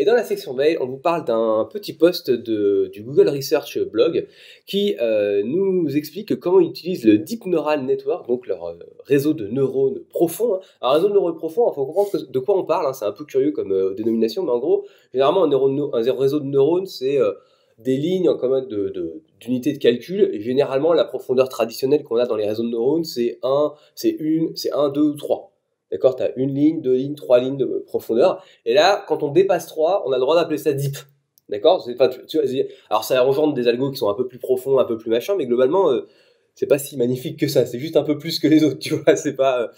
Et dans la section mail, on vous parle d'un petit post du Google Research Blog qui nous explique comment ils utilisent le Deep Neural Network, donc leur réseau de neurones profonds. Hein. Un réseau de neurones profonds, il faut comprendre de quoi on parle, hein, c'est un peu curieux comme dénomination, mais en gros, généralement, un réseau de neurones, c'est des lignes en commun d'unités de calcul, et généralement, la profondeur traditionnelle qu'on a dans les réseaux de neurones, c'est 1, 2 ou 3. D'accord, tu as une ligne, deux lignes, trois lignes de profondeur. Et là, quand on dépasse 3, on a le droit d'appeler ça deep. D'accord, alors ça rejoint des algos qui sont un peu plus profonds, un peu plus machin, mais globalement, c'est pas si magnifique que ça. C'est juste un peu plus que les autres, tu vois. C'est pas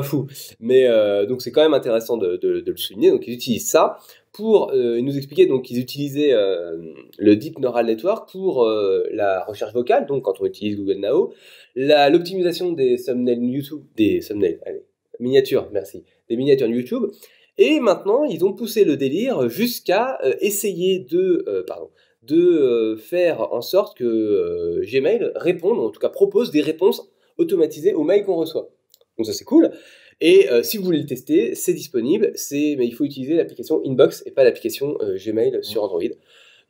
fou. Mais donc c'est quand même intéressant de le souligner. Donc ils utilisent ça pour nous expliquer. Donc ils utilisaient le Deep Neural Network pour la recherche vocale. Donc quand on utilise Google Now, l'optimisation des thumbnails YouTube, miniatures, merci, des miniatures YouTube. Et maintenant, ils ont poussé le délire jusqu'à essayer de faire en sorte que Gmail réponde, ou en tout cas propose des réponses automatisées aux mails qu'on reçoit. Donc ça c'est cool. Et si vous voulez le tester, c'est disponible, mais il faut utiliser l'application Inbox et pas l'application Gmail sur Android.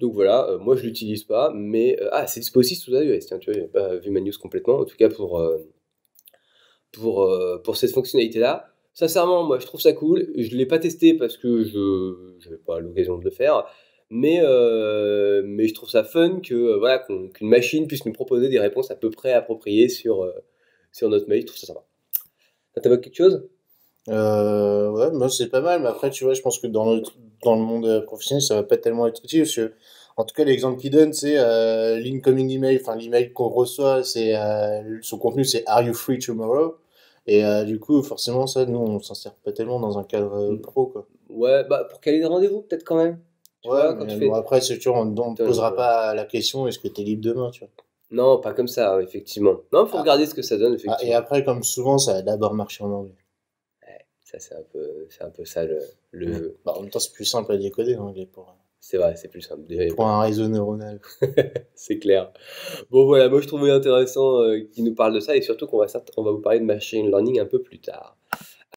Donc voilà, moi je l'utilise pas, mais c'est dispo aussi sous iOS. Tiens, tu vois, j'ai pas vu ma news complètement. En tout cas pour cette fonctionnalité-là. Sincèrement, moi, je trouve ça cool. Je ne l'ai pas testé parce que je n'avais pas l'occasion de le faire. Mais je trouve ça fun voilà, qu'une machine puisse nous proposer des réponses à peu près appropriées sur notre mail. Je trouve ça sympa. Ça t'évoque quelque chose? Ouais, moi c'est pas mal, mais après, tu vois, je pense que dans le monde professionnel, ça va pas tellement être utile, parce que, en tout cas, l'exemple qu'il donne, c'est l'incoming email, enfin, l'email qu'on reçoit, son contenu, c'est Are you free tomorrow? Et du coup, forcément, ça, nous, on s'en sert pas tellement dans un cadre pro, quoi. Ouais, bah pour caler des rendez-vous, peut-être quand même. Tu Ouais, vois, quand mais tu bon, fais. après, c'est sûr, on te Attends, posera pas la question, est-ce que t'es libre demain, tu vois. non, pas comme ça, effectivement. Non, faut Ah, regarder ce que ça donne, et effectivement. après, comme souvent, ça a d'abord marché en anglais. Ouais, ça, c'est un peu ça le jeu. Bah, en même temps, c'est plus simple à décoder, en anglais, C'est vrai, c'est plus simple. Déjà, pour un réseau neuronal. c'est clair. Bon voilà, moi je trouvais intéressant qu'il nous parle de ça et surtout qu'on va vous parler de machine learning un peu plus tard.